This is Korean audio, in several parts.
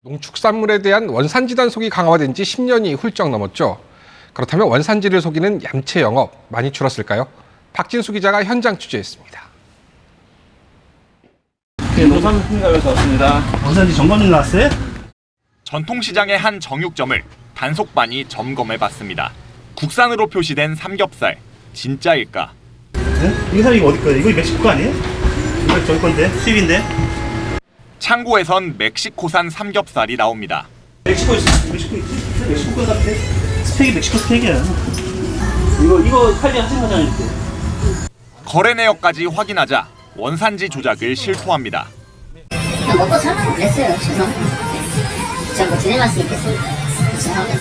농축산물에 대한 원산지 단속이 강화된 지 10년이 훌쩍 넘었죠. 그렇다면 원산지를 속이는 얌체 영업 많이 줄었을까요? 박진수 기자가 현장 취재했습니다. 농산물 품절에서 왔습니다. 원산지 점검이 나왔어요? 전통시장의 한 정육점을 단속반이 점검해봤습니다. 국산으로 표시된 삼겹살, 진짜일까? 네? 이 사람이 어디 거예요? 이거 멕시코 거 아니에요? 이거 저기 건데? 수입인데? 창고에선 멕시코산 삼겹살이 나옵니다. 멕시코 있어. 멕시코 거 같아. 스펙이 멕시코 스펙이야. 이거 칼리 하신 거잖아요, 이렇게. 거래 내역까지 확인하자 원산지 조작을 실토합니다. 그냥 먹고 살라고 그랬어요. 죄송합니다. 제가 뭐 드릴 말씀 있겠습니까? 죄송합니다.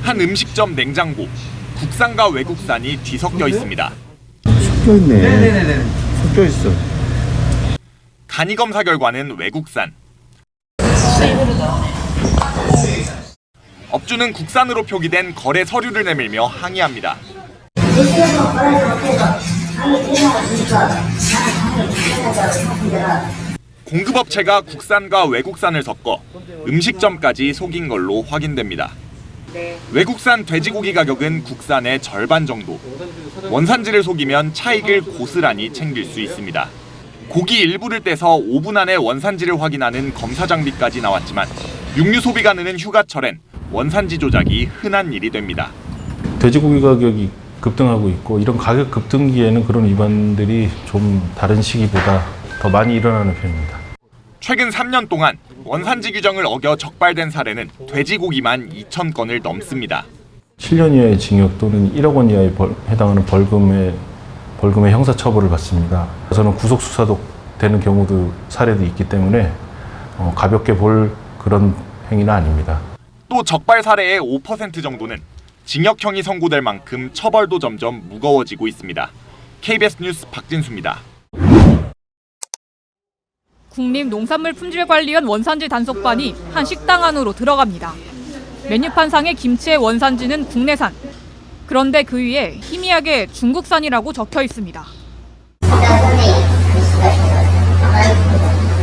한 음식점 냉장고, 국산과 외국산이 뒤섞여 있습니다. 섞여 있네. 네네네. 섞여 있어. 간이 검사 결과는 외국산. 업주는 국산으로 표기된 거래 서류를 내밀며 항의합니다. 공급업체가 국산과 외국산을 섞어 음식점까지 속인 걸로 확인됩니다. 외국산 돼지고기 가격은 국산의 절반 정도. 원산지를 속이면 차익을 고스란히 챙길 수 있습니다. 고기 일부를 떼서 5분 안에 원산지를 확인하는 검사 장비까지 나왔지만 육류 소비가 느는 휴가철엔 원산지 조작이 흔한 일이 됩니다. 돼지고기 가격이 급등하고 있고 이런 가격 급등기에는 그런 위반들이 좀 다른 시기보다 더 많이 일어나는 편입니다. 최근 3년 동안 원산지 규정을 어겨 적발된 사례는 돼지고기만 2,000건을 넘습니다. 7년 이하의 징역 또는 1억 원 이하에 해당하는 벌금의 형사처벌을 받습니다. 저는 구속 수사도 되는 경우도 사례도 있기 때문에 가볍게 볼 그런 행위는 아닙니다. 또 적발 사례의 5% 정도는 징역형이 선고될 만큼 처벌도 점점 무거워지고 있습니다. KBS 뉴스 박진수입니다. 국립농산물품질관리원 원산지 단속반이 한 식당 안으로 들어갑니다. 메뉴판상의 김치의 원산지는 국내산. 그런데 그 위에 희미하게 중국산이라고 적혀 있습니다.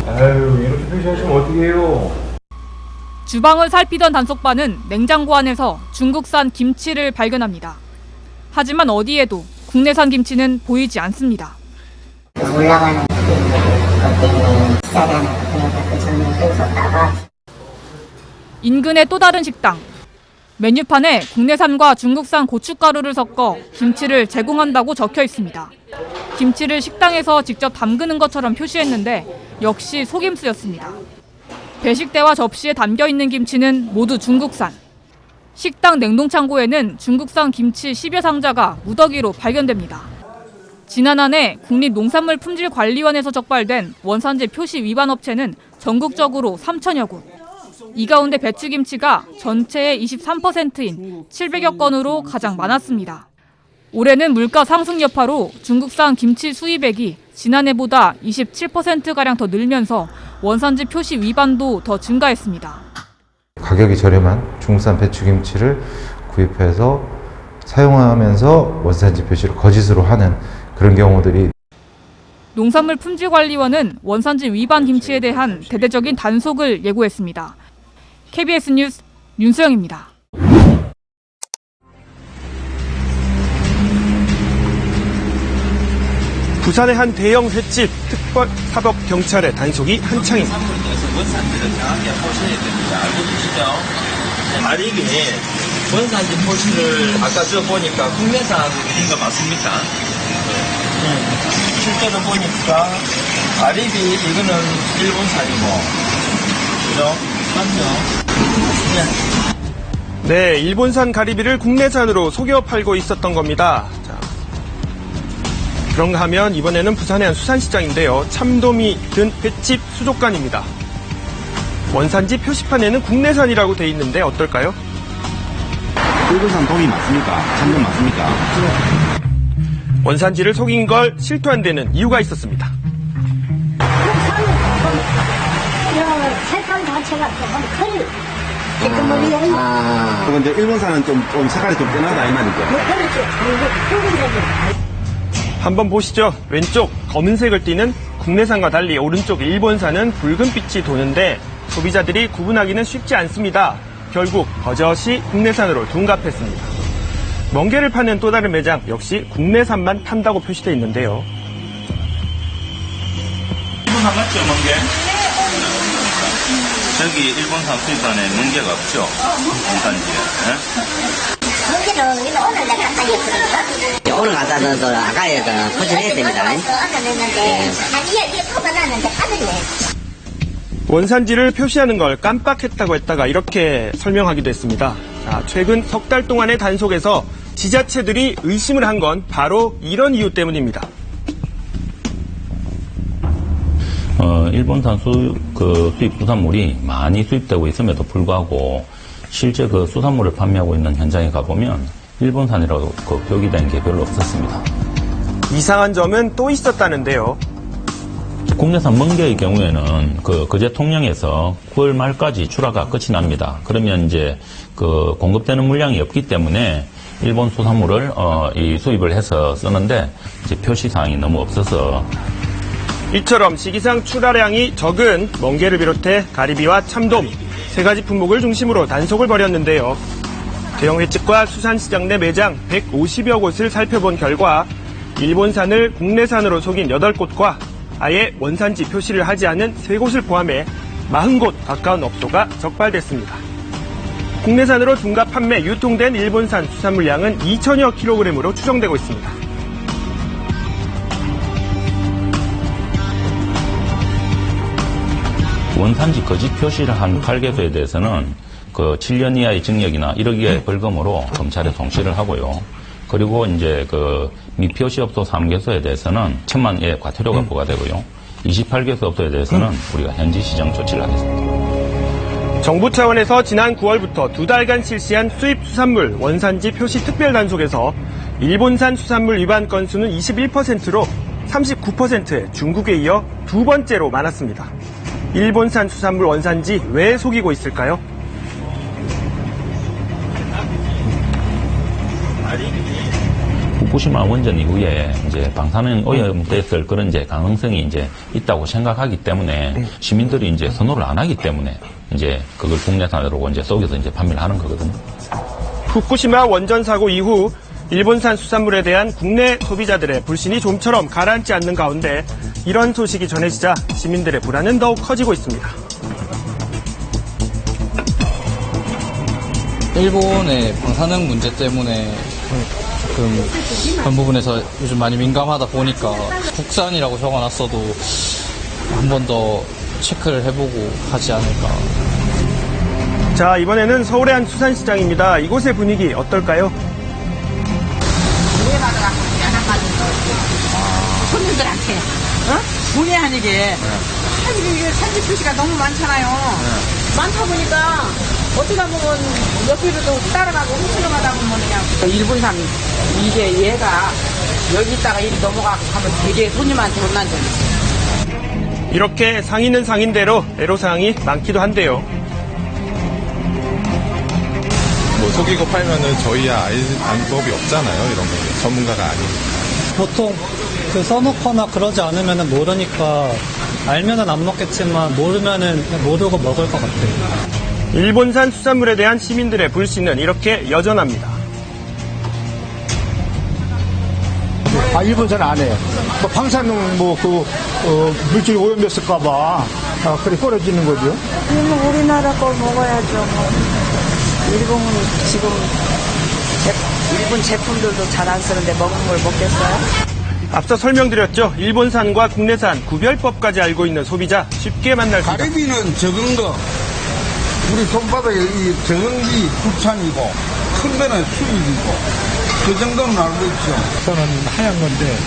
아유, 이렇게 표시하시면 어떻게 해요? 주방을 살피던 단속반은 냉장고 안에서 중국산 김치를 발견합니다. 하지만 어디에도 국내산 김치는 보이지 않습니다. 올라가는 것 때문에 비싸다는 그래서 저는 계속 나가. 인근의 또 다른 식당. 메뉴판에 국내산과 중국산 고춧가루를 섞어 김치를 제공한다고 적혀 있습니다. 김치를 식당에서 직접 담그는 것처럼 표시했는데 역시 속임수였습니다. 배식대와 접시에 담겨 있는 김치는 모두 중국산. 식당 냉동창고에는 중국산 김치 10여 상자가 무더기로 발견됩니다. 지난 한 해 국립농산물품질관리원에서 적발된 원산지 표시 위반 업체는 전국적으로 3,000여 곳. 이 가운데 배추김치가 전체의 23%인 700여 건으로 가장 많았습니다. 올해는 물가 상승 여파로 중국산 김치 수입액이 지난해보다 27%가량 더 늘면서 원산지 표시 위반도 더 증가했습니다. 가격이 저렴한 중국산 배추김치를 구입해서 사용하면서 원산지 표시를 거짓으로 하는 그런 경우들이. 농산물품질관리원은 원산지 위반 김치에 대한 대대적인 단속을 예고했습니다. KBS 뉴스 윤수영입니다. 부산의 한 대형 횟집 특별 사법 경찰의 단속이 한창입니다. 원산지를 정확히 보셔야 됩니다. 알고 계시죠? 가리비 원산지 표시를 아까 저 보니까 국내산인 거 맞습니까? 실제로 보니까 가리비 이거는 일본산이고, 그죠? 맞죠? 네, 일본산 가리비를 국내산으로 속여 팔고 있었던 겁니다. 자, 그런가 하면 이번에는 부산의 한 수산시장인데요. 참돔이 든 횟집 수족관입니다. 원산지 표시판에는 국내산이라고 돼 있는데 어떨까요? 일본산 돔이 맞습니까? 참돔 맞습니까? 원산지를 속인 걸 실토한 데는 이유가 있었습니다. 색깔 자체가 조금 커요. 그런데 일본산은 좀 색깔이 좀 진하다 이 말이죠. 한번 보시죠. 왼쪽 검은색을 띠는 국내산과 달리 오른쪽 일본산은 붉은빛이 도는데 소비자들이 구분하기는 쉽지 않습니다. 결국 버젓이 국내산으로 둔갑했습니다. 멍게를 파는 또 다른 매장 역시 국내산만 판다고 표시되어 있는데요. 일본산 맞죠, 멍게? 저기 일본산 수입산에 멍게가 없죠? 원산지에. 멍게는 오늘 내가 갖다 줬거든요. 오늘 갖다 놔서 아까에 포진해야 됩니다. 냈는데 이게 토가 났는데 빠졌네. 원산지를 표시하는 걸 깜빡했다고 했다가 이렇게 설명하기도 했습니다. 자, 최근 석 달 동안의 단속에서 지자체들이 의심을 한 건 바로 이런 이유 때문입니다. 일본산 수입 수산물이 많이 수입되고 있음에도 불구하고 실제 그 수산물을 판매하고 있는 현장에 가보면 일본산이라고 표기된 게 별로 없었습니다. 이상한 점은 또 있었다는데요. 국내산 멍게의 경우에는 그제 통영에서 9월 말까지 출하가 끝이 납니다. 그러면 이제 공급되는 물량이 없기 때문에 일본 수산물을 수입을 해서 쓰는데 이제 표시 사항이 너무 없어서 이처럼 시기상 출하량이 적은 멍게를 비롯해 가리비와 참돔 세 가지 품목을 중심으로 단속을 벌였는데요. 대형 횟집과 수산시장 내 매장 150여 곳을 살펴본 결과 일본산을 국내산으로 속인 8곳과 아예 원산지 표시를 하지 않은 3곳을 포함해 40곳 가까운 업소가 적발됐습니다. 국내산으로 둔갑 판매 유통된 일본산 수산물량은 2천여 킬로그램으로 추정되고 있습니다. 원산지 거짓 표시를 한 8개소에 대해서는 7년 이하의 징역이나 1억 이하의 벌금으로 검찰에 송치를 하고요. 그리고 이제 미표시 업소 3개소에 대해서는 1,000만 원의 과태료가 부과되고요. 28개소 업소에 대해서는 우리가 현지 시정 조치를 하겠습니다. 정부 차원에서 지난 9월부터 2달간 실시한 수입 수산물 원산지 표시 특별 단속에서 일본산 수산물 위반 건수는 21%로 39%에 중국에 이어 두 번째로 많았습니다. 일본산 수산물 원산지 왜 속이고 있을까요? 후쿠시마 원전 이후에 이제 방사능 오염됐을 그런 이제 가능성이 이제 있다고 생각하기 때문에 시민들이 이제 선호를 안 하기 때문에 이제 그걸 국내산으로 이제 속여서 이제 판매를 하는 거거든요. 후쿠시마 원전 사고 이후 일본산 수산물에 대한 국내 소비자들의 불신이 좀처럼 가라앉지 않는 가운데 이런 소식이 전해지자 시민들의 불안은 더욱 커지고 있습니다. 일본의 방사능 문제 때문에 조금 그런 부분에서 요즘 많이 민감하다 보니까 국산이라고 적어놨어도 한 번 더 체크를 해보고 하지 않을까. 자, 이번에는 서울의 한 수산시장입니다. 이곳의 분위기 어떨까요? 손님들한테 본의 아니게 이게 산지 표시가 너무 많잖아요. 많다 보니까 어떻게 보면 옆으로도 따라가고 훔쳐나가다 보면 그냥 일본산 이게 얘가 여기 있다가 이리 넘어가고 하면 되게 손님한테 혼난 적이 있어요. 이렇게 상인은 상인대로 애로사항이 많기도 한데요. 뭐 속이고 팔면은 저희야 알 방법이 없잖아요. 이런 거 전문가가 아니니까. 보통 써놓거나 그러지 않으면 모르니까 알면은 안 먹겠지만 모르면은 모르고 먹을 것 같아요. 일본산 수산물에 대한 시민들의 불신은 이렇게 여전합니다. 일본산 안 해요. 방사능 물질이 오염됐을까봐 그래 꺼려지는 거죠. 우리나라 걸 먹어야죠. 일본은 지금 일본 제품들도 잘 안 쓰는데 먹은 걸 먹겠어요? 앞서 설명드렸죠. 일본산과 국내산 구별법까지 알고 있는 소비자 쉽게 만날 수 있다. 가리비는 적은 거, 우리 손바닥에 이 적은 게 국산이고 큰 거는 수입이고 그 정도는 알고 있죠. 저는 하얀 건데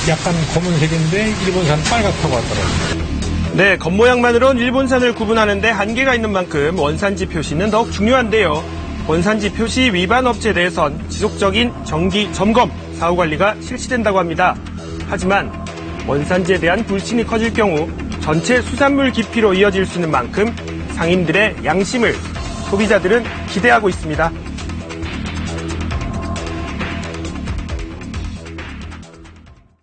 약간 검은색인데 일본산 빨갛다고 하더라고요. 네, 겉모양만으론 일본산을 구분하는데 한계가 있는 만큼 원산지 표시는 더욱 중요한데요. 원산지 표시 위반 업체에 대해선 지속적인 정기 점검, 사후 관리가 실시된다고 합니다. 하지만 원산지에 대한 불신이 커질 경우 전체 수산물 기피로 이어질 수 있는 만큼 상인들의 양심을 소비자들은 기대하고 있습니다.